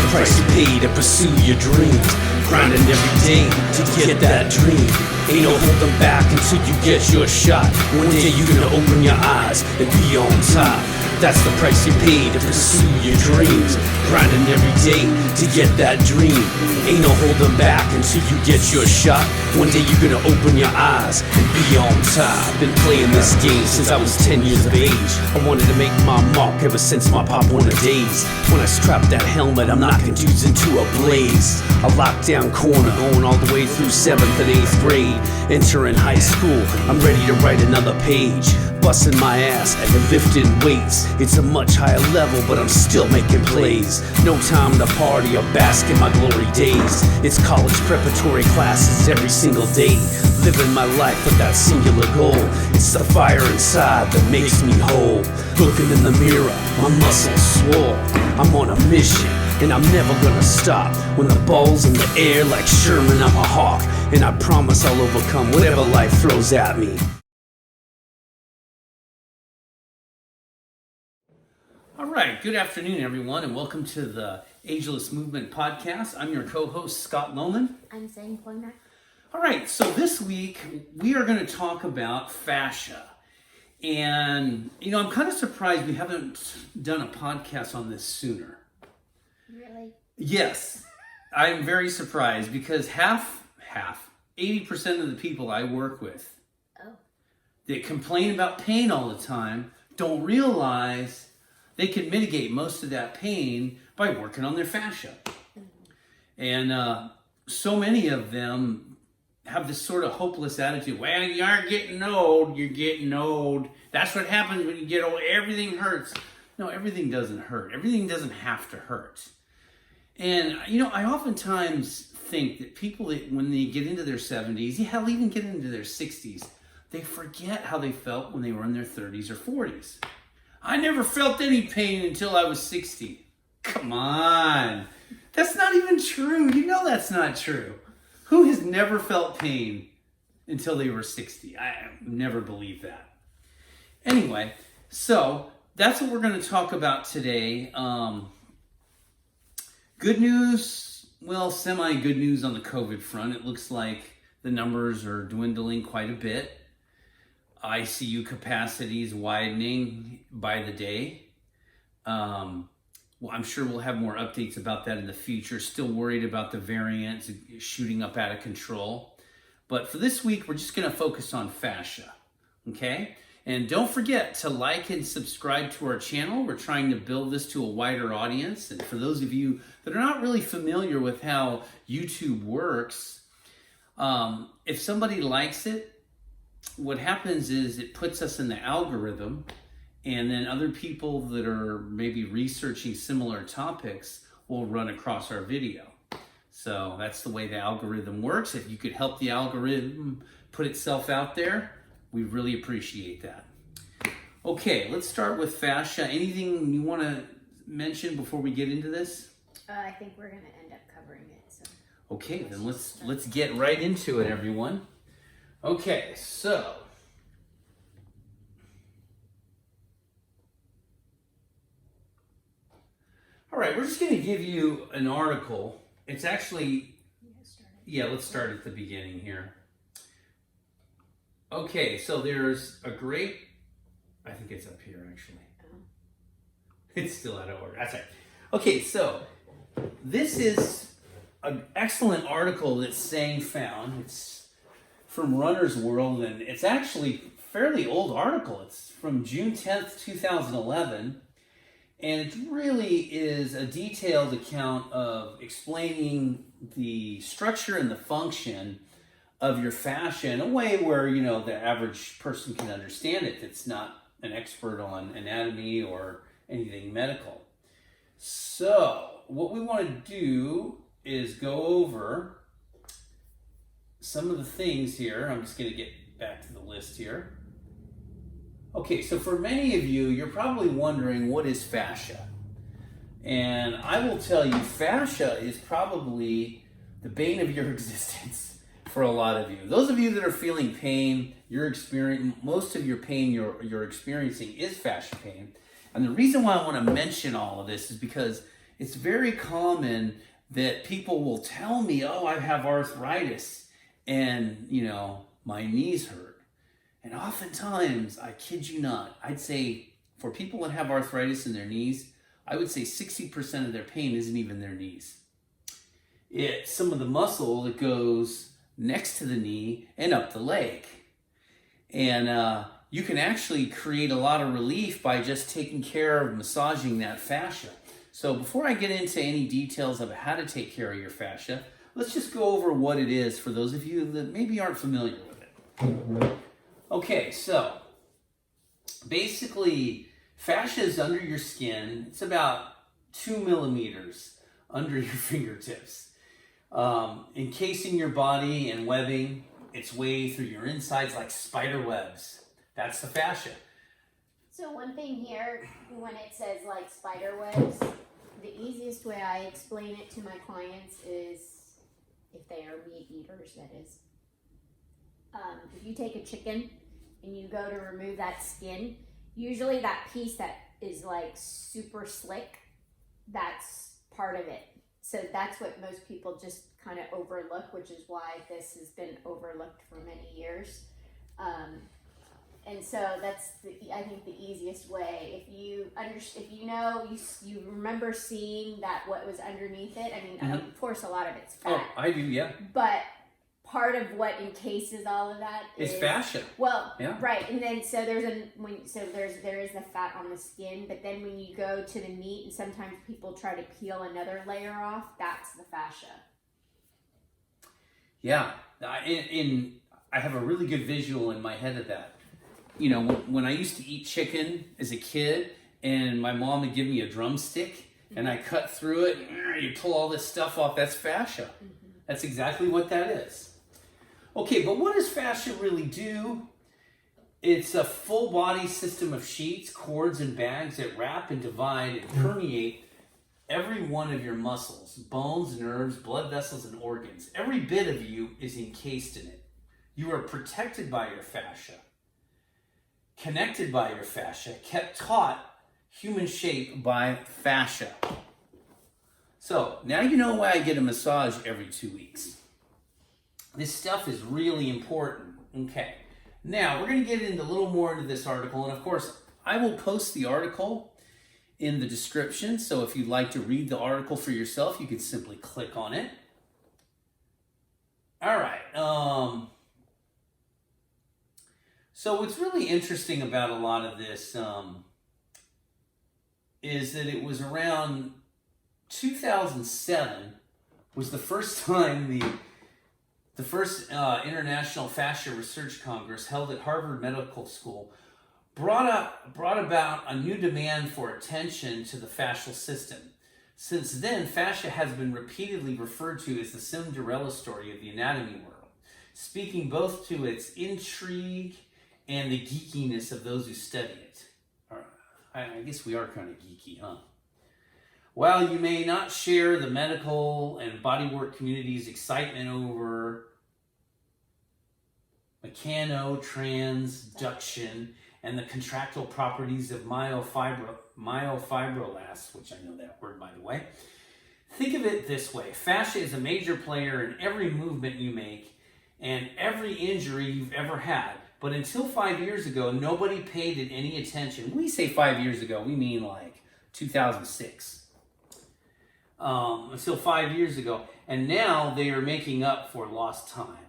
price you pay to pursue your dreams. Grinding every day to get that dream. Ain't no holding back until you get your shot. One day you're gonna open your eyes and be on top. That's the price you pay to pursue your dreams. Grinding every day to get that dream. Ain't no holding back until you get your shot. One day you're gonna open your eyes and be on top. Been playing this game since I was 10 years of age. I wanted to make my mark ever since my Pop Warner days. When I strapped that helmet, I'm knocking dudes into a blaze. A lockdown corner going all the way through 7th and 8th grade. Entering high school, I'm ready to write another page. Busting my ass and lifting weights. It's a much higher level, but I'm still making plays. No time to party or bask in my glory days. It's college preparatory classes every single day. Living my life with that singular goal. It's the fire inside that makes me whole. Looking in the mirror, my muscles swole. I'm on a mission, and I'm never gonna stop. When the ball's in the air like Sherman, I'm a hawk. And I promise I'll overcome whatever life throws at me. All right, good afternoon, everyone, and welcome to the Ageless Movement Podcast. I'm your co-host, Scott Lohman. I'm Zane Poinak. All right, so this week we are going to talk about fascia. And, I'm kind of surprised we haven't done a podcast on this sooner. Really? Yes, I'm very surprised because 80% of the people I work with that complain about pain all the time don't realize they can mitigate most of that pain by working on their fascia. And so many of them have this sort of hopeless attitude. Well, you are getting old, you're getting old. That's what happens when you get old. Everything hurts. No, everything doesn't hurt. Everything doesn't have to hurt. And, I oftentimes think that people, that when they get into their 70s, hell, even get into their 60s, they forget how they felt when they were in their 30s or 40s. I never felt any pain until I was 60. Come on. That's not even true. That's not true. Who has never felt pain until they were 60? I never believed that. Anyway, so that's what we're going to talk about today. Good news, well, semi-good news on the COVID front. It looks like the numbers are dwindling quite a bit. ICU capacity is widening by the day. Well, I'm sure we'll have more updates about that in the future. Still worried about the variants shooting up out of control. But for this week, we're just going to focus on fascia, okay? And don't forget to like and subscribe to our channel. We're trying to build this to a wider audience. And for those of you that are not really familiar with how YouTube works, if somebody likes it, what happens is it puts us in the algorithm, and then other people that are maybe researching similar topics will run across our video. So that's the way the algorithm works. If you could help the algorithm put itself out there, we really appreciate that. Okay, let's start with fascia. Anything you want to mention before we get into this? I think we're going to end up covering it. So. Okay, then let's get right into it, everyone. Okay, so all right, we're just going to give you an article. It's actually, let's start at the beginning here. Okay, so there's a great, I think it's up here actually. It's still out of order. That's right. Okay, so this is an excellent article that Sang found. It's from Runner's World, and it's actually a fairly old article. It's from June 10th, 2011, and it really is a detailed account of explaining the structure and the function of your fascia in a way where, the average person can understand it that's not an expert on anatomy or anything medical. So what we want to do is go over some of the things here. I'm just going to get back to the list here. Okay, so for many of you, you're probably wondering, what is fascia? And I will tell you, fascia is probably the bane of your existence for a lot of you. Those of you that are feeling pain, most of your pain you're experiencing is fascia pain. And the reason why I want to mention all of this is because it's very common that people will tell me, oh, I have arthritis and, my knees hurt. And oftentimes, I kid you not, I'd say for people that have arthritis in their knees, I would say 60% of their pain isn't even their knees. It's some of the muscle that goes next to the knee and up the leg. And you can actually create a lot of relief by just taking care of massaging that fascia. So before I get into any details of how to take care of your fascia, let's just go over what it is for those of you that maybe aren't familiar with it. Okay, so basically fascia is under your skin. It's about 2 millimeters under your fingertips, encasing your body and webbing its way through your insides like spider webs. That's the fascia. So one thing here, when it says like spider webs, the easiest way I explain it to my clients is, if they are meat eaters, that is. If you take a chicken and you go to remove that skin, usually that piece that is like super slick, that's part of it. So that's what most people just kind of overlook, which is why this has been overlooked for many years. And so that's I think the easiest way. If you remember seeing that what was underneath it. I mean, of course, a lot of it's fat. Oh, I do, yeah. But part of what encases all of that is fascia. Well, yeah. Right, and then so there is the fat on the skin, but then when you go to the meat, and sometimes people try to peel another layer off, that's the fascia. Yeah, and I have a really good visual in my head of that. When I used to eat chicken as a kid, and my mom would give me a drumstick, and I cut through it, and you pull all this stuff off, that's fascia. That's exactly what that is. Okay, but what does fascia really do? It's a full body system of sheets, cords, and bags that wrap and divide and permeate every one of your muscles, bones, nerves, blood vessels, and organs. Every bit of you is encased in it. You are protected by your fascia, connected by your fascia, kept taut, human shape by fascia. So now you know why I get a massage every 2 weeks. This stuff is really important. Okay, now we're going to get into a little more into this article, and of course I will post the article in the description, so if you'd like to read the article for yourself, you can simply click on it. All right. So what's really interesting about a lot of this is that it was around 2007 was the first time the first International Fascia Research Congress held at Harvard Medical School brought about a new demand for attention to the fascial system. Since then, fascia has been repeatedly referred to as the Cinderella story of the anatomy world, speaking both to its intrigue and the geekiness of those who study it. I guess we are kind of geeky, huh? While you may not share the medical and bodywork community's excitement over mechanotransduction and the contractile properties of myofibroblasts, which I know that word by the way, think of it this way. Fascia is a major player in every movement you make and every injury you've ever had. But until 5 years ago, nobody paid it any attention. When we say 5 years ago, we mean like 2006. Until 5 years ago. And now they are making up for lost time.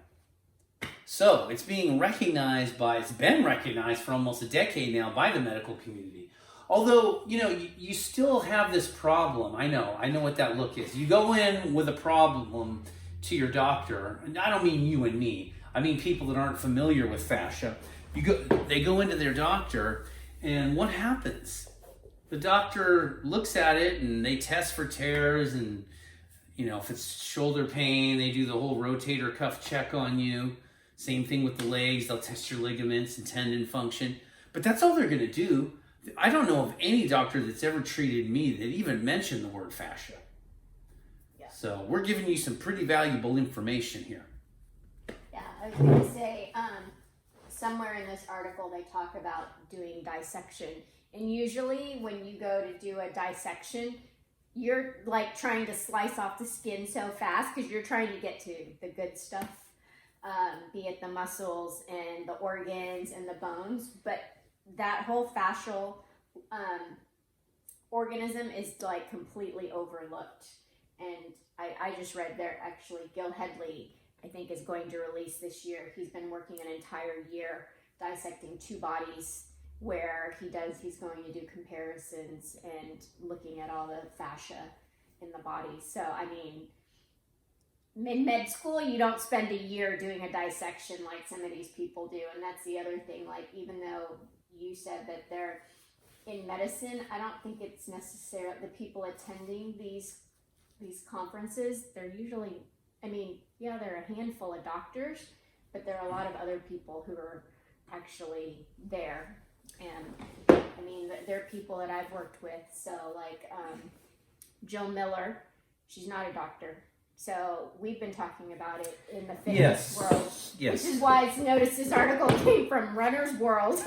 So it's been recognized for almost a decade now by the medical community. Although, you still have this problem. I know what that look is. You go in with a problem to your doctor, and I don't mean you and me. I mean people that aren't familiar with fascia. They go into their doctor, and what happens? The doctor looks at it, and they test for tears, and if it's shoulder pain, they do the whole rotator cuff check on you. Same thing with the legs. They'll test your ligaments and tendon function. But that's all they're going to do. I don't know of any doctor that's ever treated me that even mentioned the word fascia. Yeah. So we're giving you some pretty valuable information here. Yeah, I was going to say, somewhere in this article they talk about doing dissection. And usually when you go to do a dissection, you're like trying to slice off the skin so fast because you're trying to get to the good stuff, be it the muscles and the organs and the bones. But that whole fascial organism is like completely overlooked. And I just read there, actually, Gil Headley, I think, is going to release this year. He's been working an entire year dissecting 2 bodies where he's going to do comparisons and looking at all the fascia in the body. So, I mean, in med school, you don't spend a year doing a dissection like some of these people do. And that's the other thing, like, even though you said that they're in medicine, I don't think it's necessarily the people attending these conferences. They're usually, I mean, yeah, there are a handful of doctors, but there are a lot of other people who are actually there. And I mean, they're people that I've worked with. So like Jill Miller, she's not a doctor. So we've been talking about it in the fitness world. Yes. Which is why it's noticed this article came from Runner's World.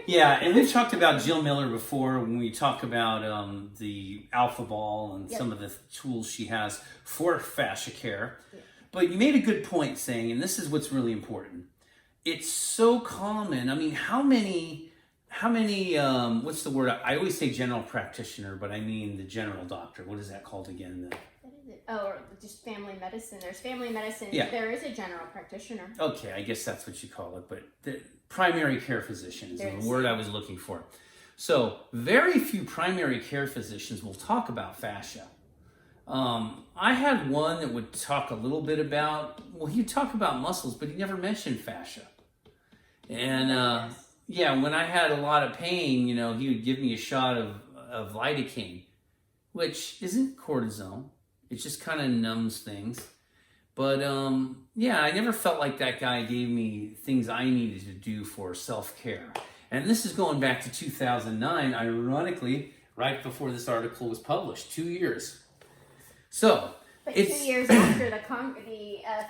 Yeah, and we've talked about Jill Miller before when we talk about the Alpha Ball and some of the tools she has for fascia care. Yep. But you made a good point saying, and this is what's really important, it's so common. I mean, how many, what's the word? I always say general practitioner, but I mean the general doctor. What is that called again? What is it? Oh, or just family medicine. There's family medicine. Yeah. There is a general practitioner. Okay, I guess that's what you call it, but the primary care physician is the word I was looking for. So very few primary care physicians will talk about fascia. I had one that would talk a little bit about, well, he'd talk about muscles, but he never mentioned fascia. And yeah, when I had a lot of pain, you know, he would give me a shot of lidocaine, which isn't cortisone. It just kind of numbs things. But yeah, I never felt like that guy gave me things I needed to do for self-care. And this is going back to 2009, ironically, right before this article was published, 2 years. So, but 2 years after the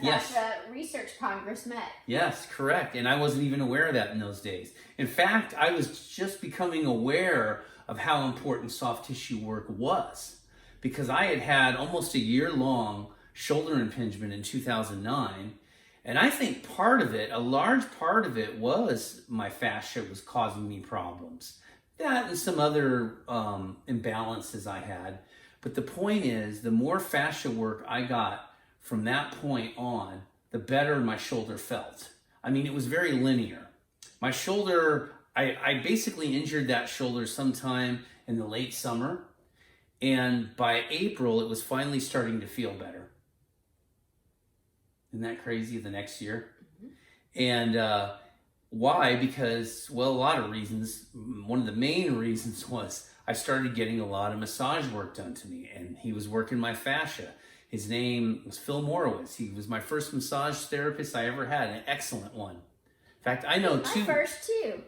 Fascia Research Congress met. Yes, correct. And I wasn't even aware of that in those days. In fact, I was just becoming aware of how important soft tissue work was, because I had had almost a year-long shoulder impingement in 2009. And I think part of it, a large part of it, was my fascia was causing me problems. That and some other imbalances I had. But the point is, the more fascia work I got from that point on, the better my shoulder felt. I mean, it was very linear. My shoulder, I basically injured that shoulder sometime in the late summer. And by April, it was finally starting to feel better. Isn't that crazy? The next year? Mm-hmm. And why? Because, well, a lot of reasons. One of the main reasons was I started getting a lot of massage work done to me, and he was working my fascia. His name was Phil Morowitz. He was my first massage therapist I ever had, an excellent one. In fact, I know two. My first too.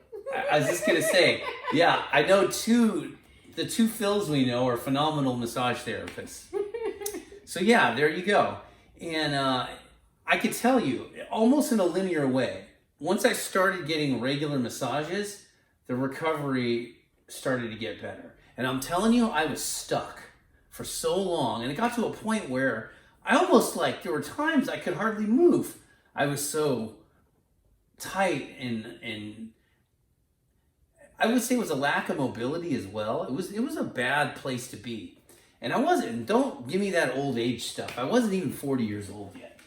I was just going to say, yeah, I know two. The 2 Phils we know are phenomenal massage therapists. So yeah, there you go. And I could tell you, almost in a linear way, once I started getting regular massages, the recovery started to get better. And I'm telling you, I was stuck for so long. And it got to a point where I almost there were times I could hardly move. I was so tight, and I would say it was a lack of mobility as well. It was a bad place to be. And I wasn't, don't give me that old age stuff. I wasn't even 40 years old yet.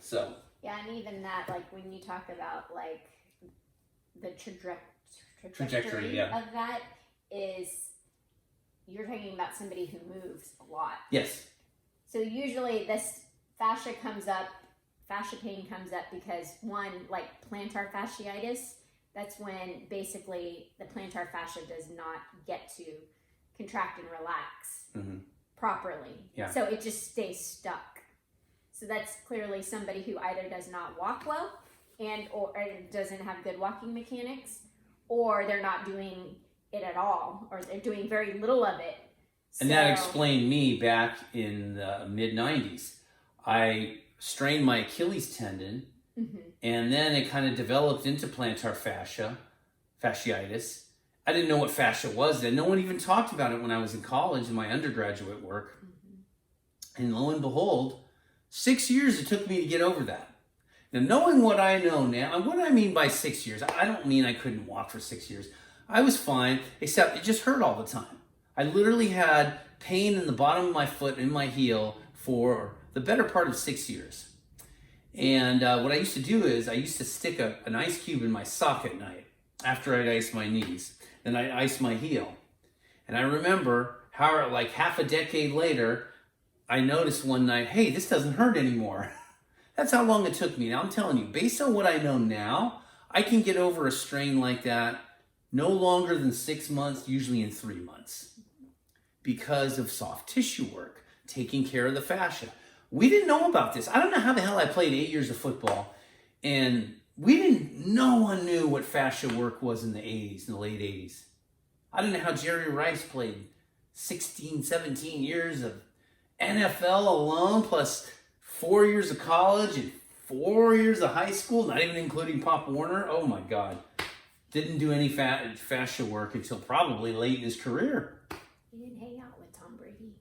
So. Yeah, and even that, like when you talk about like the trajectory of that is, you're talking about somebody who moves a lot. Yes. So usually this fascia pain comes up because one, like plantar fasciitis, that's when basically the plantar fascia does not get to contract and relax properly. Yeah. So it just stays stuck. So that's clearly somebody who either does not walk well or doesn't have good walking mechanics, or they're not doing it at all, or they're doing very little of it. And that explained me back in the mid-90s. I strained my Achilles tendon, and then it kind of developed into plantar fasciitis. I didn't know what fascia was then. No one even talked about it when I was in college in my undergraduate work. And lo and behold, 6 years it took me to get over that. Now, knowing what I know now, and what I mean by 6 years, I don't mean I couldn't walk for 6 years. I was fine, except it just hurt all the time. I literally had pain in the bottom of my foot and my heel for the better part of 6 years. And what I used to do is I used to stick an ice cube in my sock at night after I'd ice my knees. Then I'd ice my heel. And I remember how, like half a decade later, I noticed one night, hey, this doesn't hurt anymore. That's how long it took me. Now I'm telling you, based on what I know now, I can get over a strain like that no longer than 6 months, usually in 3 months, because of soft tissue work, taking care of the fascia. We didn't know about this. I don't know how the hell I played 8 years of football, and no one knew what fascia work was in the 80s, in the late 80s. I don't know how Jerry Rice played 16, 17 years of NFL alone, plus 4 years of college and 4 years of high school, not even including Pop Warner. Oh my God. Didn't do any fascia work until probably late in his career. You didn't hang out with Tom Brady.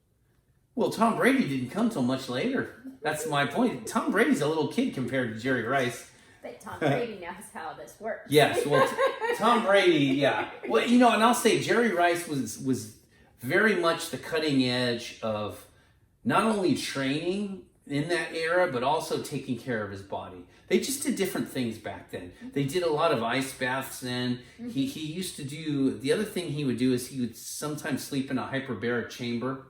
Well, Tom Brady didn't come till much later. That's my point. Tom Brady's a little kid compared to Jerry Rice. But Tom Brady knows how this works. Yes, well, Tom Brady, yeah. Well, and I'll say Jerry Rice was very much the cutting edge of not only training in that era, but also taking care of his body. They just did different things back then. They did a lot of ice baths then. He used to do, the other thing he would do is he would sometimes sleep in a hyperbaric chamber,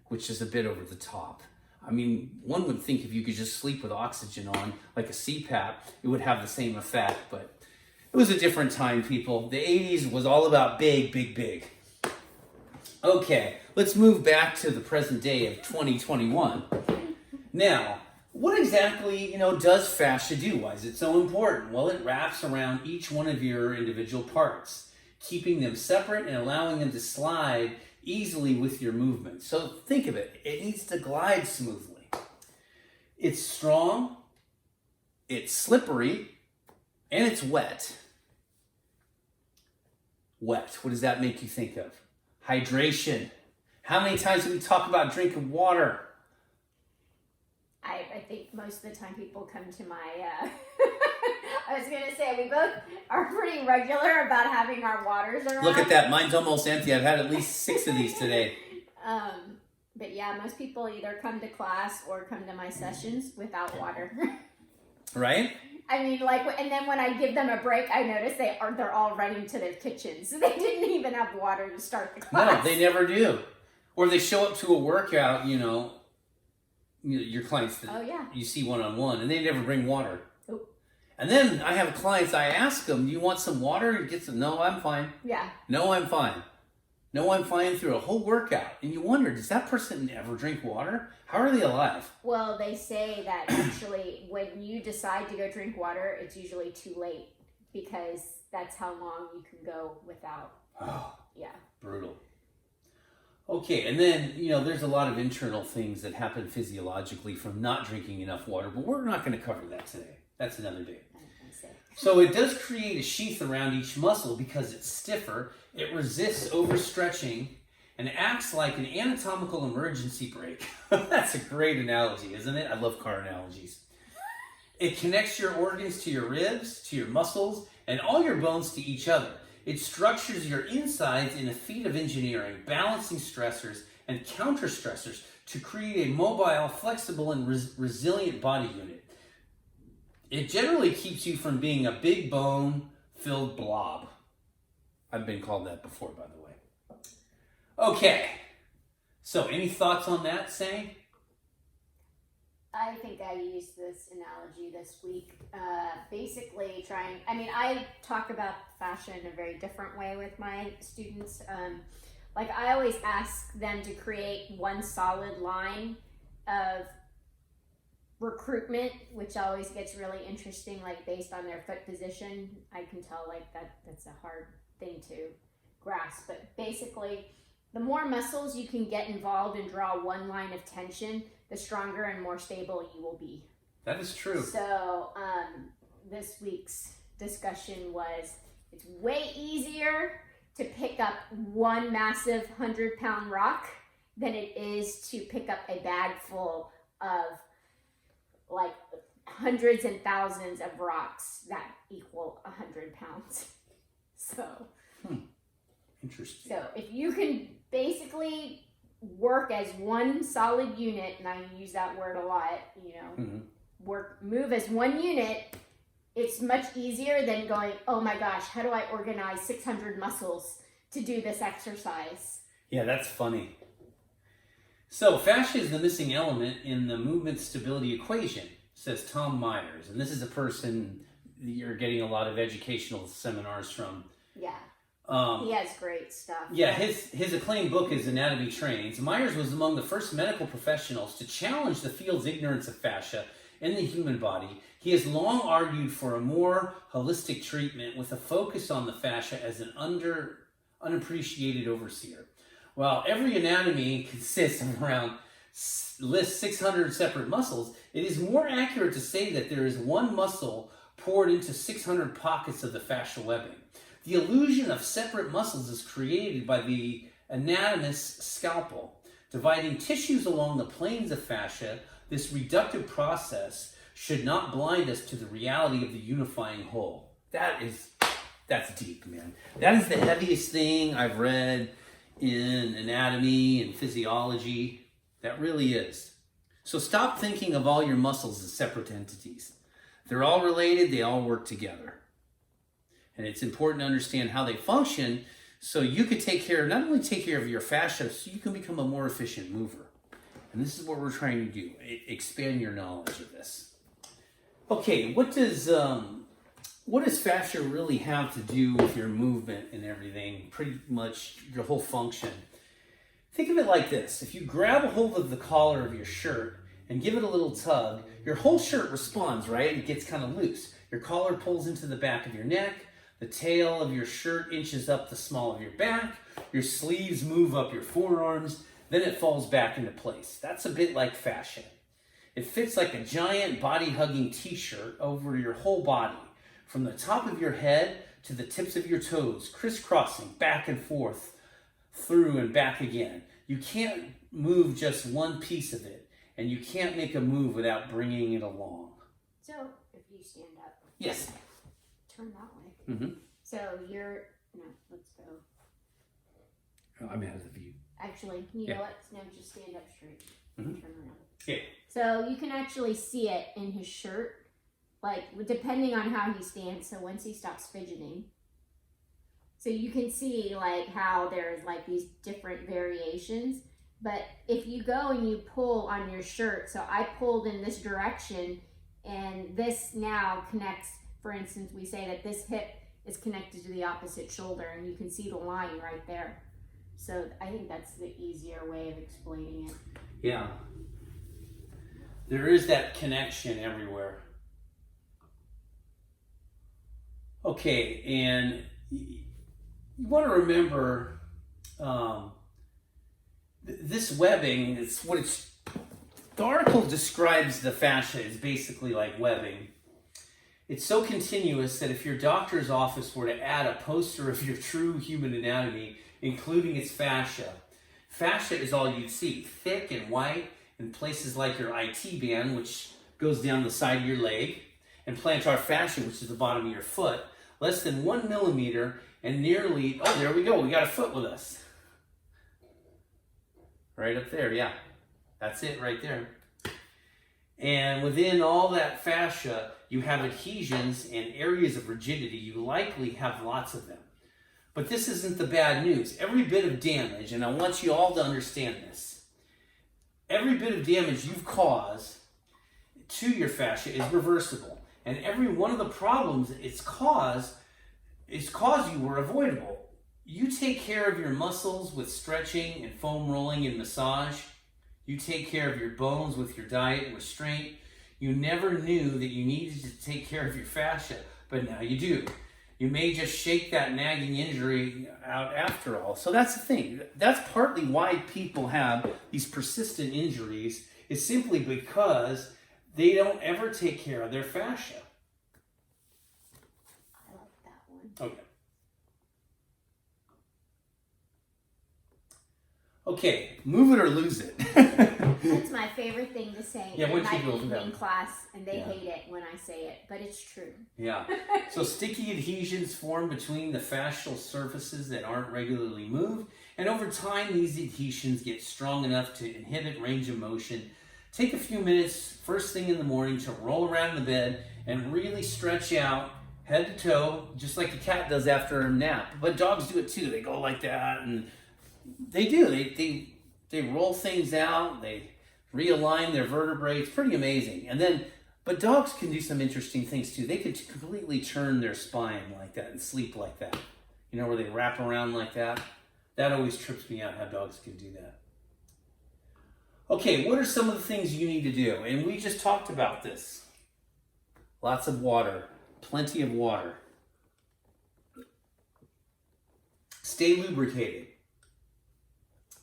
which is a bit over the top. I mean, one would think if you could just sleep with oxygen on, like a CPAP, it would have the same effect, but it was a different time, people. The 80s was all about big, big, big. Okay, let's move back to the present day of 2021. Now, what exactly, does fascia do? Why is it so important? Well, it wraps around each one of your individual parts, keeping them separate and allowing them to slide easily with your movement. So think of it. It needs to glide smoothly. It's strong, it's slippery, and it's wet. Wet. What does that make you think of? Hydration. How many times do we talk about drinking water? I think most of the time people come to my, I was going to say, we both are pretty regular about having our waters around. Look at that. Mine's almost empty. I've had at least 6 of these today. But yeah, most people either come to class or come to my sessions without water. Right? I mean, and then when I give them a break, I notice they're all running to their kitchens. They didn't even have water to start the class. No, they never do. Or they show up to a workout, your clients that you see one-on-one, and they never bring water. Oh. And then I have clients, I ask them, do you want some water? And get some, no, I'm fine. Yeah. No, I'm fine. No, I'm fine through a whole workout. And you wonder, does that person ever drink water? How are they alive? Well, they say that actually when you decide to go drink water, it's usually too late because that's how long you can go without. Oh, yeah. Brutal. Okay, and then, there's a lot of internal things that happen physiologically from not drinking enough water, but we're not going to cover that today. That's another day. So it does create a sheath around each muscle because it's stiffer, it resists overstretching, and acts like an anatomical emergency brake. That's a great analogy, isn't it? I love car analogies. It connects your organs to your ribs, to your muscles, and all your bones to each other. It structures your insides in a feat of engineering, balancing stressors and counter-stressors to create a mobile, flexible, and resilient body unit. It generally keeps you from being a big bone-filled blob. I've been called that before, by the way. Okay, so any thoughts on that, Say? I think I used this analogy this week. Basically I talk about fascia in a very different way with my students. I always ask them to create one solid line of recruitment, which always gets really interesting, based on their foot position. I can tell that's a hard thing to grasp, but basically the more muscles you can get involved and draw one line of tension, the stronger and more stable you will be. That is true. So this week's discussion was, it's way easier to pick up one massive 100-pound rock than it is to pick up a bag full of like hundreds and thousands of rocks that equal 100 pounds. So, Interesting. so if you can basically work as one solid unit, and I use that word a lot, you know, move as one unit, it's much easier than going, oh my gosh, how do I organize 600 muscles to do this exercise? Yeah, that's funny. So fascia is the missing element in the movement stability equation, says Tom Myers. And this is a person you're getting a lot of educational seminars from. Yeah. He has great stuff. Yeah, his acclaimed book is Anatomy Trains. Myers was among the first medical professionals to challenge the field's ignorance of fascia in the human body. He has long argued for a more holistic treatment with a focus on the fascia as an unappreciated overseer. While every anatomy consists of around lists 600 separate muscles, it is more accurate to say that there is one muscle poured into 600 pockets of the fascial webbing. The illusion of separate muscles is created by the anatomist's scalpel. Dividing tissues along the planes of fascia, this reductive process should not blind us to the reality of the unifying whole. That's deep, man. That is the heaviest thing I've read in anatomy and physiology. That really is. So stop thinking of all your muscles as separate entities. They're all related, they all work together. And it's important to understand how they function so you can not only take care of your fascia, so you can become a more efficient mover. And this is what we're trying to do, expand your knowledge of this. Okay, what does fascia really have to do with your movement and everything? Pretty much your whole function. Think of it like this. If you grab a hold of the collar of your shirt and give it a little tug, your whole shirt responds, right? It gets kind of loose. Your collar pulls into the back of your neck. The tail of your shirt inches up the small of your back. Your sleeves move up your forearms. Then it falls back into place. That's a bit like fascia. It fits like a giant body-hugging t-shirt over your whole body, from the top of your head to the tips of your toes, crisscrossing back and forth, through and back again. You can't move just one piece of it, and you can't make a move without bringing it along. So, if you stand up. Yes. Turn that way. Mm-hmm. So let's go. Oh, I'm out of the view. Actually, you know what? Now just stand up straight. Mm-hmm. Turn around. Yeah. So you can actually see it in his shirt, like depending on how he stands. So once he stops fidgeting, so you can see like how there's like these different variations. But if you go and you pull on your shirt, so I pulled in this direction, and this now connects. For instance, we say that this hip is connected to the opposite shoulder, and you can see the line right there. So I think that's the easier way of explaining it. Yeah. There is that connection everywhere. Okay, and you want to remember this webbing, the article describes the fascia as basically like webbing. It's so continuous that if your doctor's office were to add a poster of your true human anatomy, including its fascia is all you'd see, thick and white in places like your IT band, which goes down the side of your leg, and plantar fascia, which is the bottom of your foot, less than 1 millimeter, and nearly, oh, there we go, we got a foot with us. Right up there, yeah. That's it right there. And within all that fascia, you have adhesions and areas of rigidity. You likely have lots of them. But this isn't the bad news. Every bit of damage, and I want you all to understand this, every bit of damage you've caused to your fascia is reversible. And every one of the problems it's caused you were avoidable. You take care of your muscles with stretching and foam rolling and massage. You take care of your bones with your diet and restraint. You never knew that you needed to take care of your fascia, but now you do. You may just shake that nagging injury out after all. So that's the thing. That's partly why people have these persistent injuries, is simply because they don't ever take care of their fascia. I like that one. Okay. Okay, move it or lose it. That's my favorite thing to say Yeah, in what'd my you go for that? evening class, and they Yeah. hate it when I say it, but it's true. Yeah. So sticky adhesions form between the fascial surfaces that aren't regularly moved, and over time these adhesions get strong enough to inhibit range of motion. Take a few minutes first thing in the morning to roll around in the bed and really stretch out head to toe, just like a cat does after a nap. But dogs do it too. They go like that, and they do. They roll things out. They realign their vertebrae. It's pretty amazing. And then, but dogs can do some interesting things too. They could completely turn their spine like that and sleep like that. You know, where they wrap around like that. That always trips me out how dogs can do that. Okay, what are some of the things you need to do? And we just talked about this. Lots of water, plenty of water. Stay lubricated.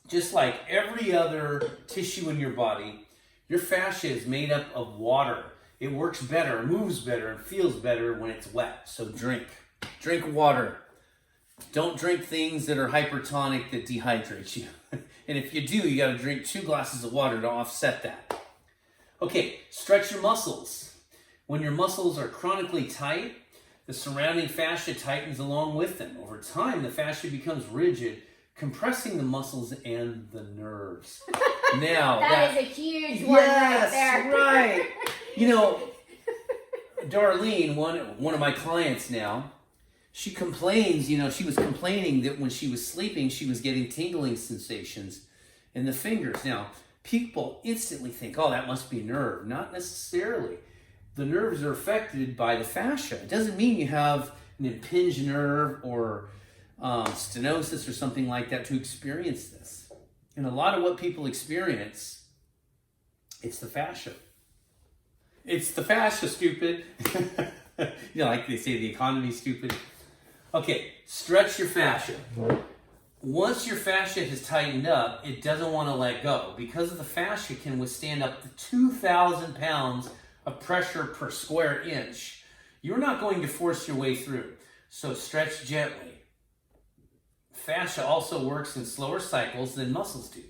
Just like every other tissue in your body, your fascia is made up of water. It works better, moves better, and feels better when it's wet. So drink. Drink water. Don't drink things that are hypertonic that dehydrate you. And if you do, you got to drink 2 glasses of water to offset that. Okay, stretch your muscles. When your muscles are chronically tight, the surrounding fascia tightens along with them. Over time, the fascia becomes rigid, compressing the muscles and the nerves. Now that is a huge one right there. Right. You know, Darlene, one of my clients now, she complains, you know, she was complaining that when she was sleeping, she was getting tingling sensations in the fingers. Now, people instantly think, oh, that must be a nerve. Not necessarily. The nerves are affected by the fascia. It doesn't mean you have an impinged nerve or stenosis or something like that to experience this. And a lot of what people experience, it's the fascia. It's the fascia, stupid. You know, like they say, the economy's stupid. Okay, stretch your fascia. Once your fascia has tightened up, it doesn't want to let go. Because of the fascia can withstand up to 2,000 pounds of pressure per square inch. You're not going to force your way through, so stretch gently. Fascia also works in slower cycles than muscles do,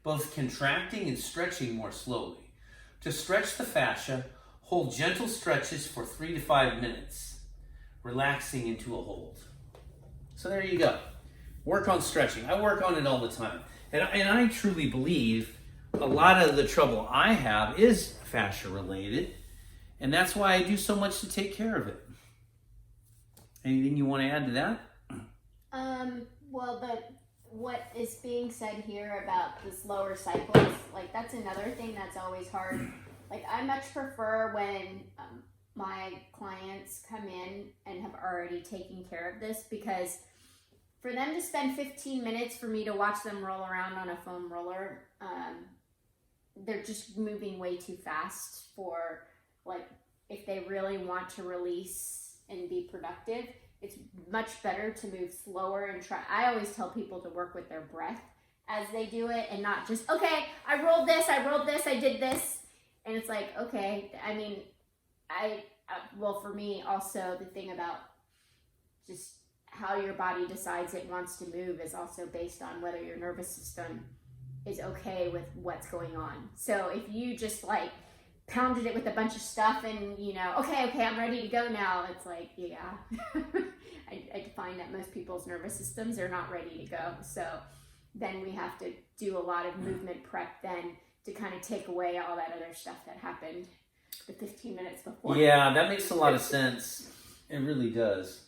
both contracting and stretching more slowly. To stretch the fascia, hold gentle stretches for 3 to 5 minutes, relaxing into a hold. So there you go. Work on stretching. I work on it all the time. And I truly believe a lot of the trouble I have is fascia related. And that's why I do so much to take care of it. Anything you want to add to that? Well, what is being said here about the slower cycles, like that's another thing that's always hard. Like I much prefer when my clients come in and have already taken care of this, because for them to spend 15 minutes for me to watch them roll around on a foam roller, they're just moving way too fast for, like, if they really want to release and be productive, it's much better to move slower and try. I always tell people to work with their breath as they do it and not just, okay, I rolled this, I did this. And it's like, okay, I mean, well, for me also, the thing about just how your body decides it wants to move is also based on whether your nervous system is okay with what's going on. So if you just like pounded it with a bunch of stuff and, you know, okay, I'm ready to go now, it's like, yeah. I find that most people's nervous systems are not ready to go. So then we have to do a lot of movement prep then to kind of take away all that other stuff that happened the 15 minutes before. Yeah, that makes a lot of sense. It really does.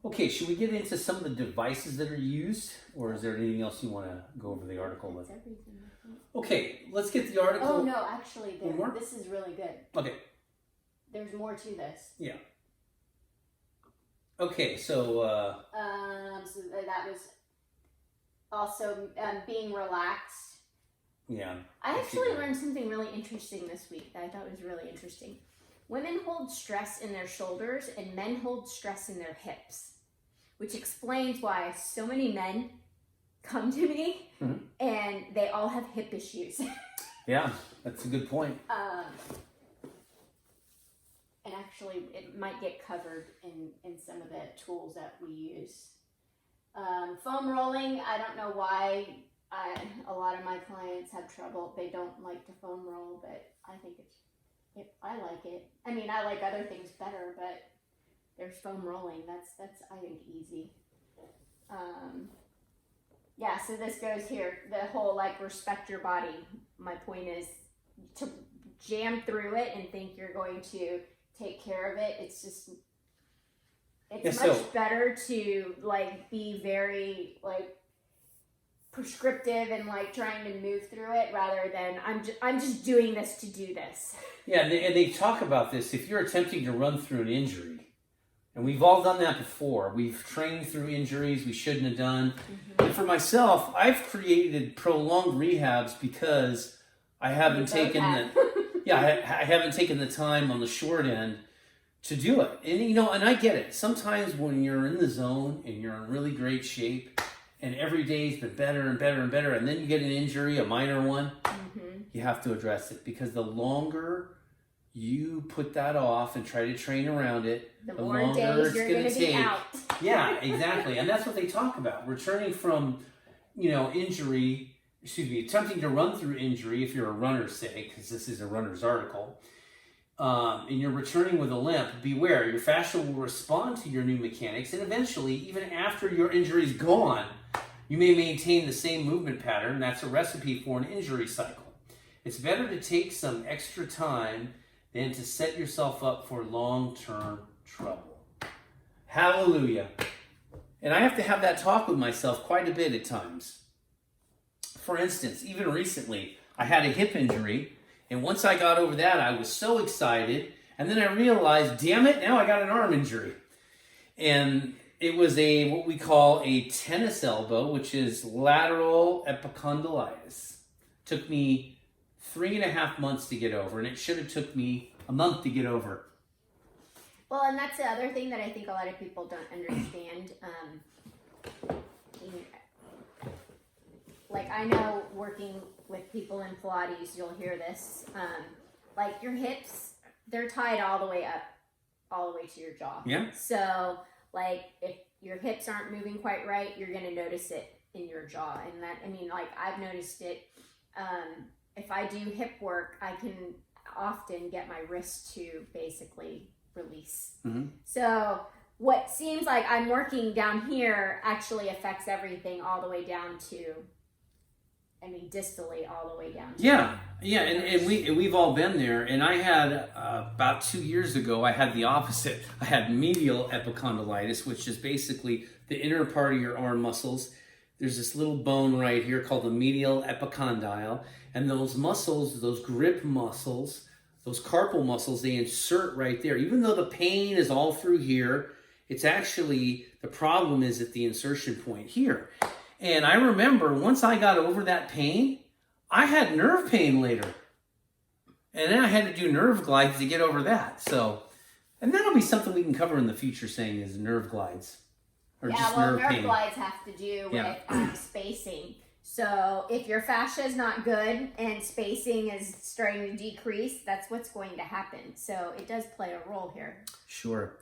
Okay, should we get into some of the devices that are used? Or is there anything else you want to go over the article with? That's everything, I think. Okay, let's get the article. Oh, no, actually, One more? this is really good. Okay, There's more to this. yeah. Okay, so So that was also being relaxed. yeah. I actually learned something really interesting this week that I thought was really interesting. Women hold stress in their shoulders and men hold stress in their hips, which explains why so many men come to me and they all have hip issues. Yeah, that's a good point. And actually, it might get covered in some of the tools that we use. Foam rolling, I don't know why a lot of my clients have trouble. They don't like to foam roll, but I think I like it. I mean, I like other things better, but there's foam rolling. That's I think easy. Yeah, so this goes here. The whole like respect your body. My point is to jam through it and think you're going to take care of it. It's just much better to like be very like prescriptive and like trying to move through it rather than I'm just doing this to do this. Yeah, and they talk about this. If you're attempting to run through an injury, and we've all done that before. We've trained through injuries we shouldn't have done. Mm-hmm. And for myself, I've created prolonged rehabs because I haven't taken I haven't taken the time on the short end to do it. And and I get it. Sometimes when you're in the zone and you're in really great shape and every day's been better and better and better, and then you get an injury, a minor one, mm-hmm. you have to address it, because the longer you put that off and try to train around it, the longer it's going to take. Yeah, exactly. And that's what they talk about. Returning from, attempting to run through injury, if you're a runner, say, because this is a runner's article, and you're returning with a limp, beware, your fascia will respond to your new mechanics, and eventually, even after your injury's gone, you may maintain the same movement pattern. That's a recipe for an injury cycle. It's better to take some extra time than to set yourself up for long-term trouble. Hallelujah. And I have to have that talk with myself quite a bit at times. For instance, even recently, I had a hip injury, and once I got over that, I was so excited, and then I realized, damn it, now I got an arm injury. And it was what we call a tennis elbow, which is lateral epicondylitis. Took me 3.5 months to get over, and it should have took me a month to get over. Well, and that's the other thing that I think a lot of people don't understand. Like I know working with people in Pilates, you'll hear this. Like your hips, they're tied all the way up, all the way to your jaw. Yeah. So like if your hips aren't moving quite right, you're going to notice it in your jaw. And that, I've noticed it. If I do hip work, I can often get my wrist to basically release. Mm-hmm. So what seems like I'm working down here actually affects everything all the way down to, distally all the way down to. Yeah, and we've all been there. And I had, about 2 years ago, I had the opposite. I had medial epicondylitis, which is basically the inner part of your arm muscles. There's this little bone right here called the medial epicondyle. And those muscles, those grip muscles, those carpal muscles, they insert right there. Even though the pain is all through here, it's actually, the problem is at the insertion point here. And I remember once I got over that pain, I had nerve pain later. And then I had to do nerve glides to get over that. So, and that'll be something we can cover in the future, saying is nerve glides. Or just nerve pain. Glides have to do with spacing. So if your fascia is not good and spacing is starting to decrease, that's what's going to happen. So it does play a role here. Sure.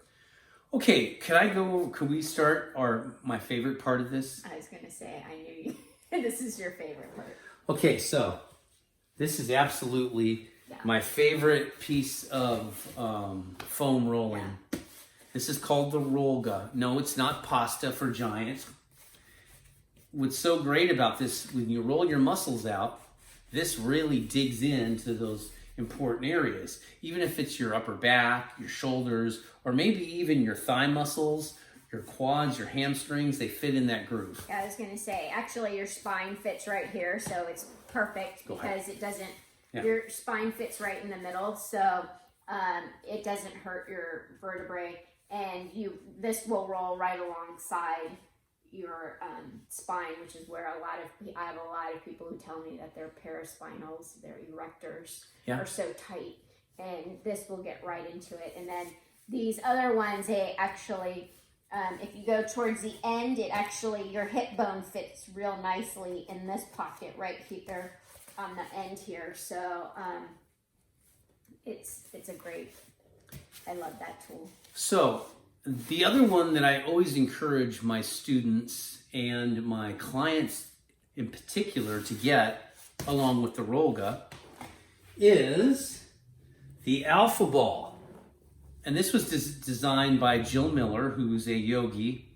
Okay, could we start my favorite part of this? I was going to say, I knew you. This is your favorite part. Okay, so this is absolutely my favorite piece of foam rolling. Yeah. This is called the Rolga. No, it's not pasta for giants. What's so great about this, when you roll your muscles out, this really digs into those important areas. Even if it's your upper back, your shoulders, or maybe even your thigh muscles, your quads, your hamstrings, they fit in that groove. I was going to say, actually your spine fits right here, so it's perfect because it doesn't, your spine fits right in the middle, so it doesn't hurt your vertebrae, and this will roll right alongside your spine, which is where I have a lot of people who tell me that their paraspinals, their erectors are so tight, and this will get right into it. And then these other ones, they actually, if you go towards the end, your hip bone fits real nicely in this pocket right here on the end here. So it's a great, I love that tool. So The other one that I always encourage my students and my clients in particular to get, along with the Rolga, is the Alpha Ball. And this was designed by Jill Miller, who's a yogi.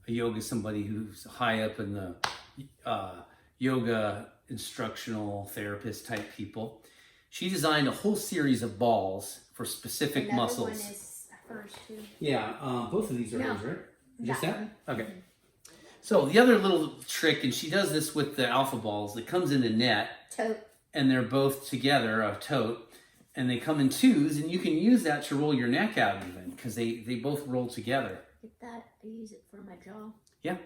A yoga is somebody who's high up in the yoga instructional therapist type people. She designed a whole series of balls for specific Another muscles. one is hers too. Yeah, both of these are No, hers, right? Just that that? Okay. So the other little trick, and she does this with the Alpha Balls, that comes in a net, Tote. and they're both together, a tote, and they come in twos, and you can use that to roll your neck out even, because they both roll together. Get that. I use it for my jaw. Yeah.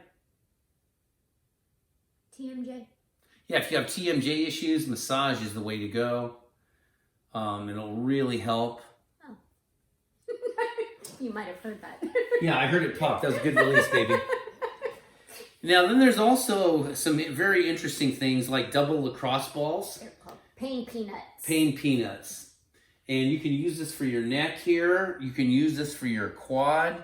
TMJ. Yeah, if you have TMJ issues, massage is the way to go. It'll really help. Oh. You might have heard that. Yeah, I heard it pop. That was a good release, baby. Now, then there's also some very interesting things like double lacrosse balls. They're called pain peanuts. Pain peanuts. And you can use this for your neck here. You can use this for your quad.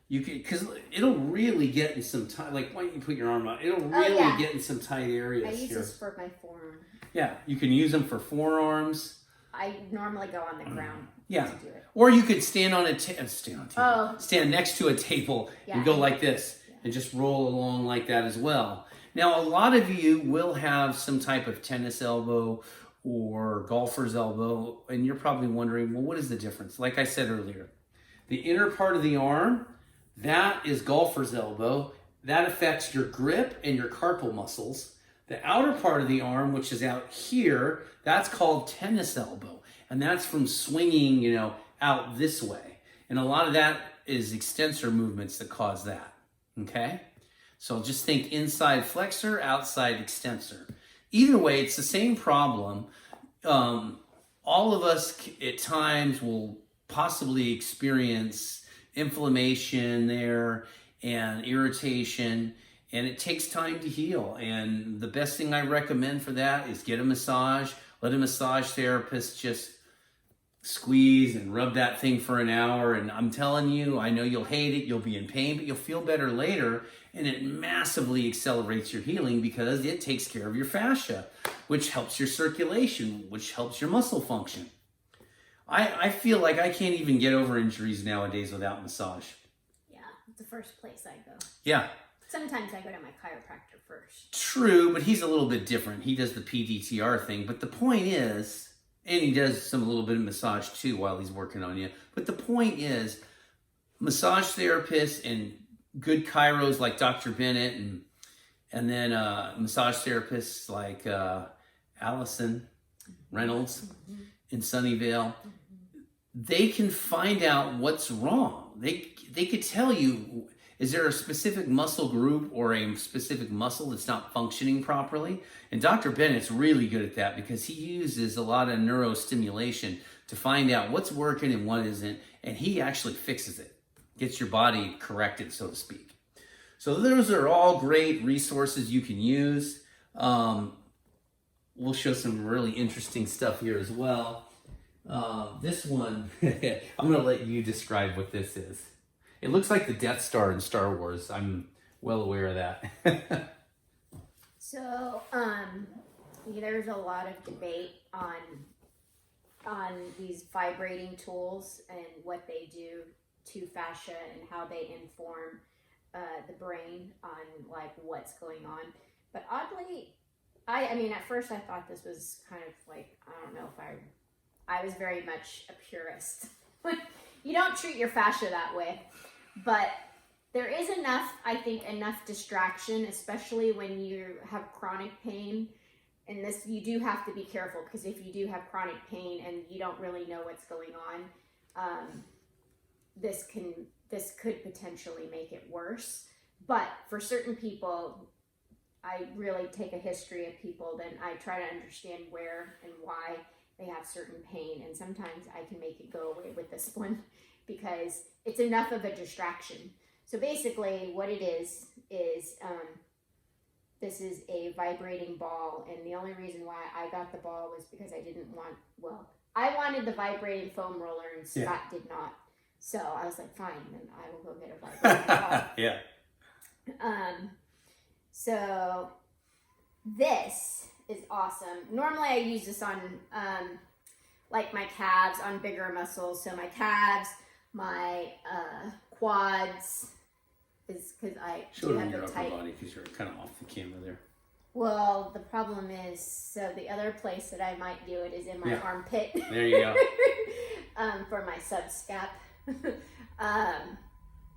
You can, because it'll really get in some tight, like why don't you put your arm out? It'll really get in some tight areas I use here. this for my forearm. Yeah, you can use them for forearms. I normally go on the ground Yeah. to do it. Or you could stand on a stand next to a table and go Yeah. like this and just roll along like that as well. Now, a lot of you will have some type of tennis elbow or golfer's elbow, and you're probably wondering, well, what is the difference? Like I said earlier, the inner part of the arm, that is golfer's elbow. That affects your grip and your carpal muscles. The outer part of the arm, which is out here, that's called tennis elbow. And that's from swinging, out this way. And a lot of that is extensor movements that cause that. Okay? So just think inside flexor, outside extensor. Either way, it's the same problem. All of us at times will possibly experience inflammation there and irritation, and it takes time to heal. And the best thing I recommend for that is get a massage. Let a massage therapist just squeeze and rub that thing for an hour. And I'm telling you, I know you'll hate it, you'll be in pain, but you'll feel better later. And it massively accelerates your healing because it takes care of your fascia, which helps your circulation, which helps your muscle function. I feel like I can't even get over injuries nowadays without massage. Yeah, it's the first place I go. Yeah. Sometimes I go to my chiropractor first. True, but he's a little bit different. He does the PDTR thing. But the point is, and he does a little bit of massage too while he's working on you. But the point is, massage therapists and good chiros like Dr. Bennett and then massage therapists like Allison Reynolds in Sunnyvale, they can find out what's wrong. They could tell you, is there a specific muscle group or a specific muscle that's not functioning properly? And Dr. Bennett's really good at that because he uses a lot of neurostimulation to find out what's working and what isn't, and he actually fixes it, gets your body corrected, so to speak. So those are all great resources you can use. We'll show some really interesting stuff here as well. This one, I'm going to let you describe what this is. It looks like the Death Star in Star Wars. I'm well aware of that. So, there's a lot of debate on these vibrating tools and what they do to fascia and how they inform the brain on like what's going on. But oddly, I mean, at first I thought this was kind of like, I don't know if I was very much a purist. You don't treat your fascia that way. But there is enough distraction, especially when you have chronic pain. And this, you do have to be careful because if you do have chronic pain and you don't really know what's going on, this could potentially make it worse. But for certain people, I really take a history of people, then I try to understand where and why they have certain pain. And sometimes I can make it go away with this one because it's enough of a distraction. So basically what it is this is a vibrating ball, and the only reason why I got the ball was because I wanted the vibrating foam roller and Scott did not. So I was like, fine, then I will go get a vibrating ball. Yeah. So this is awesome. Normally I use this on like my calves, on bigger muscles. So my calves, my quads, is because I Show do it on have your the upper tight. body because you're kind of off the camera there. Well, the problem is, so the other place that I might do it is in my armpit. There you go. For my subscap.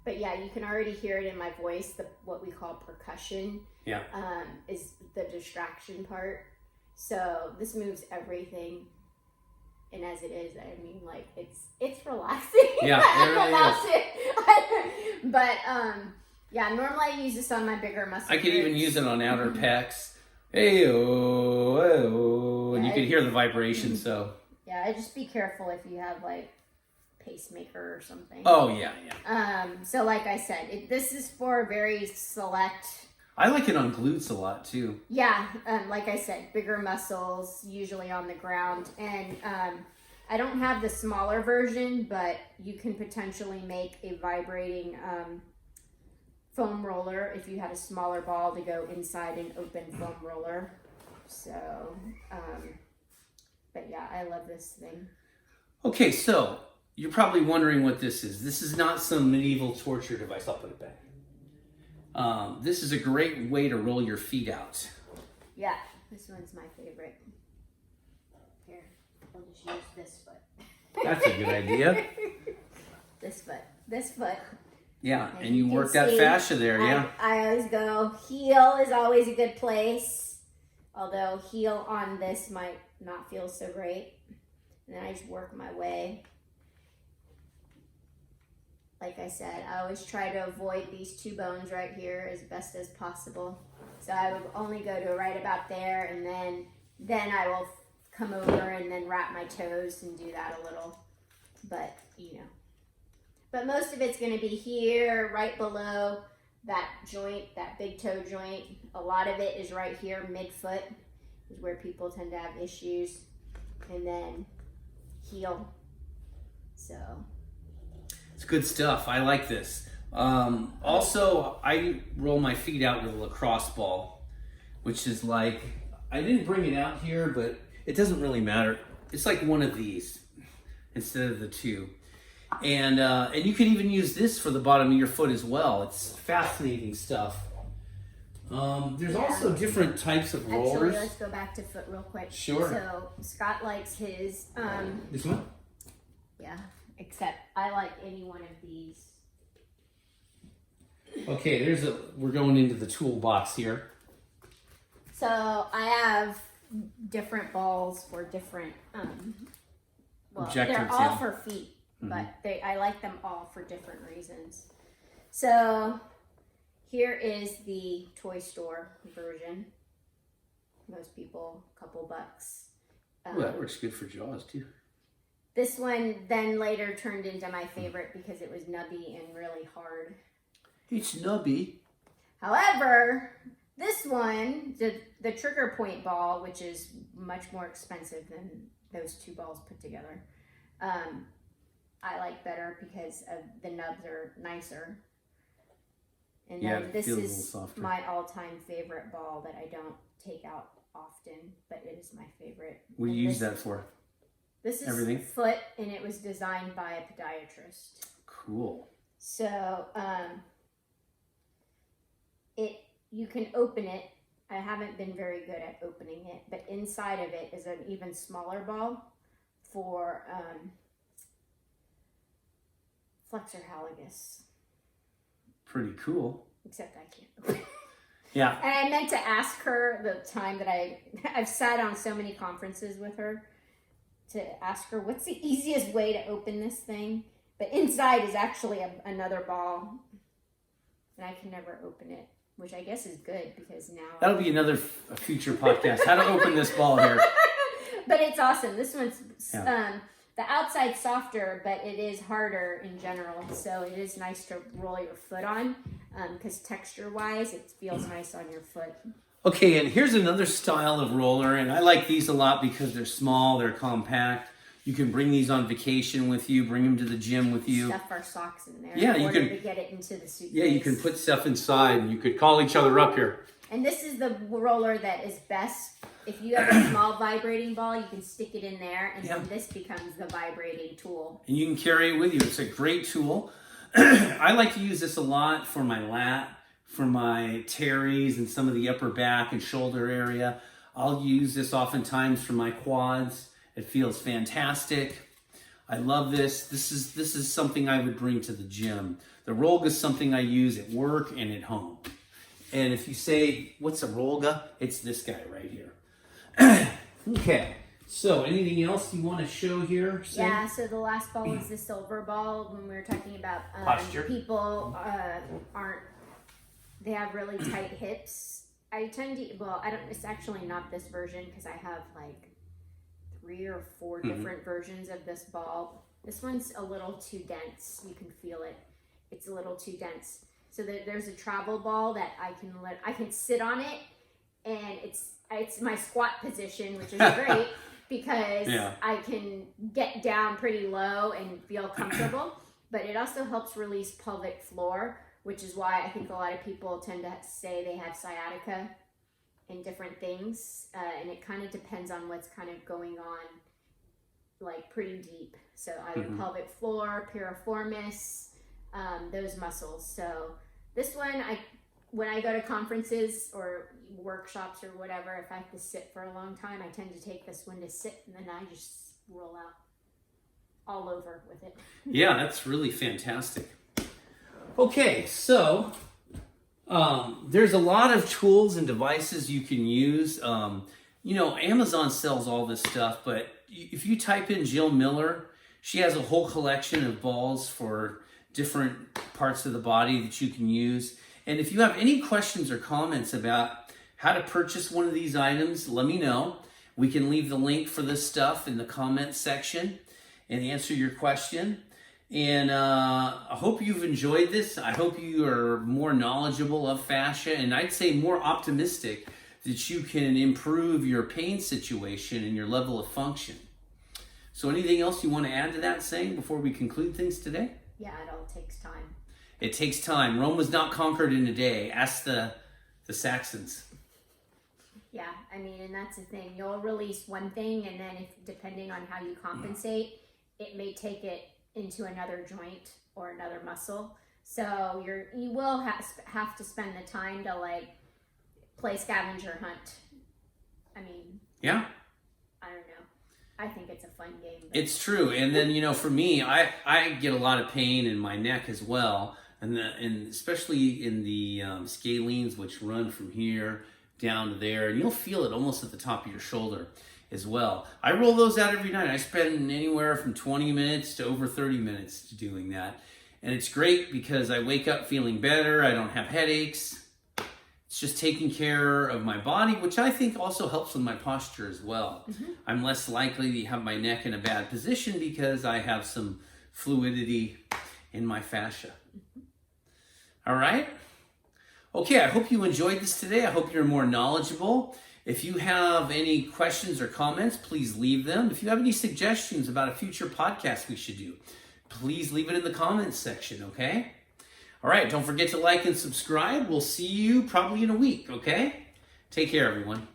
But yeah, you can already hear it in my voice. What we call percussion. Yeah. Is the distraction part. So this moves everything. And as it is, I mean, like it's relaxing. Yeah, it really is. But yeah, normally I use this on my bigger muscles. I could even use it on outer pecs. Hey-oh, and you could hear the vibration. So yeah, just be careful if you have like pacemaker or something. oh yeah. So like I said, this is for very select. I like it on glutes a lot too. Yeah, like I said, bigger muscles, usually on the ground. And I don't have the smaller version, but you can potentially make a vibrating foam roller if you had a smaller ball to go inside an open foam roller. So, but yeah, I love this thing. Okay, so you're probably wondering what this is. This is not some medieval torture device. I'll put it back. This is a great way to roll your feet out. Yeah, this one's my favorite. Here, I'll just use this foot. That's a good idea. This foot. Yeah, As and you can work that see, fascia there, yeah. I always go, heel is always a good place. Although heel on this might not feel so great. And then I just work my way. Like I said, I always try to avoid these two bones right here as best as possible. So I would only go to right about there, and then I will come over and then wrap my toes and do that a little. But, you know. But most of it's going to be here, right below that joint, that big toe joint. A lot of it is right here, midfoot, is where people tend to have issues. And then heel. So It's good stuff. I like this. Also, I roll my feet out with a lacrosse ball, which is like, I didn't bring it out here, but it doesn't really matter. It's like one of these instead of the two. And you can even use this for the bottom of your foot as well. It's fascinating stuff. There's also different types of rollers. actually, let's go back to foot real quick. Sure. So Scott likes his, This one? yeah, except I like any one of these. Okay, we're going into the toolbox here. So I have different balls for different, well, Objectives, they're all yeah. for feet, but I like them all for different reasons. So here is the toy store version. Most people, a couple bucks. Oh, that works good for Jaws too. This one then later turned into my favorite because it was nubby and really hard. It's nubby. However, this one, the trigger point ball, which is much more expensive than those two balls put together, I like better because of the nubs are nicer. And Yeah, then it this feels a little is softer. my all-time favorite ball that I don't take out often, but it is my favorite. What do And you use this- that for? This is Everything? foot, and it was designed by a podiatrist. Cool. So, you can open it. I haven't been very good at opening it, but inside of it is an even smaller ball for flexor hallucis. Pretty cool. Except I can't open it. Yeah. And I meant to ask her the time that I've sat on so many conferences with her to ask her what's the easiest way to open this thing. But inside is actually another ball, and I can never open it, which I guess is good because now. That'll be another future podcast. How to open this ball here. But it's awesome. This one's Yeah. the outside's softer, but it is harder in general. So it is nice to roll your foot on because texture-wise, it feels nice on your foot. Okay, and here's another style of roller, and I like these a lot because they're small, they're compact. You can bring these on vacation with you, bring them to the gym with you. Stuff our socks in there. Yeah, in you order can to get it into the suitcase. Yeah, you can put stuff inside, and you could call each other up here. And this is the roller that is best. If you have a small vibrating ball, you can stick it in there, and then this becomes the vibrating tool. And you can carry it with you. It's a great tool. I like to use this a lot for my lat, for my teres and some of the upper back and shoulder area. I'll use this oftentimes for my quads. It feels fantastic. I love this. This is something I would bring to the gym. The Rolga is something I use at work and at home. And if you say, what's a Rolga? It's this guy right here. Okay, so anything else you want to show here? Sam? Yeah, so the last ball was the silver ball. When we were talking about Posture. people they have really tight hips. I tend to, it's actually not this version because I have like 3 or 4 different versions of this ball. This one's a little too dense. You can feel it. It's a little too dense. So there's a travel ball that I can sit on it, and it's my squat position, which is great because I can get down pretty low and feel comfortable. But it also helps release pelvic floor, which is why I think a lot of people tend to say they have sciatica and different things, and it kind of depends on what's kind of going on, like pretty deep. So either pelvic floor, piriformis, those muscles. So this one, when I go to conferences or workshops or whatever, if I have to sit for a long time, I tend to take this one to sit, and then I just roll out all over with it. Yeah, that's really fantastic. Okay, so there's a lot of tools and devices you can use. Amazon sells all this stuff, but if you type in Jill Miller, she has a whole collection of balls for different parts of the body that you can use. And if you have any questions or comments about how to purchase one of these items, let me know. We can leave the link for this stuff in the comments section and answer your question. And I hope you've enjoyed this. I hope you are more knowledgeable of fascia, and I'd say more optimistic that you can improve your pain situation and your level of function. So anything else you want to add to that saying before we conclude things today? Yeah, it all takes time. It takes time. Rome was not conquered in a day. Ask the Saxons. Yeah, and that's the thing. You'll release one thing, and then depending on how you compensate, it may take it into another joint or another muscle. So you will have to spend the time to play scavenger hunt. Yeah. I don't know. I think it's a fun game. It's true. And then, for me, I get a lot of pain in my neck as well. And especially in the scalenes, which run from here down to there. And you'll feel it almost at the top of your shoulder as well. I roll those out every night. I spend anywhere from 20 minutes to over 30 minutes doing that. And it's great because I wake up feeling better. I don't have headaches. It's just taking care of my body, which I think also helps with my posture as well. I'm less likely to have my neck in a bad position because I have some fluidity in my fascia. All right? Okay, I hope you enjoyed this today. I hope you're more knowledgeable. If you have any questions or comments, please leave them. If you have any suggestions about a future podcast we should do, please leave it in the comments section, okay? All right, don't forget to like and subscribe. We'll see you probably in a week, okay? Take care, everyone.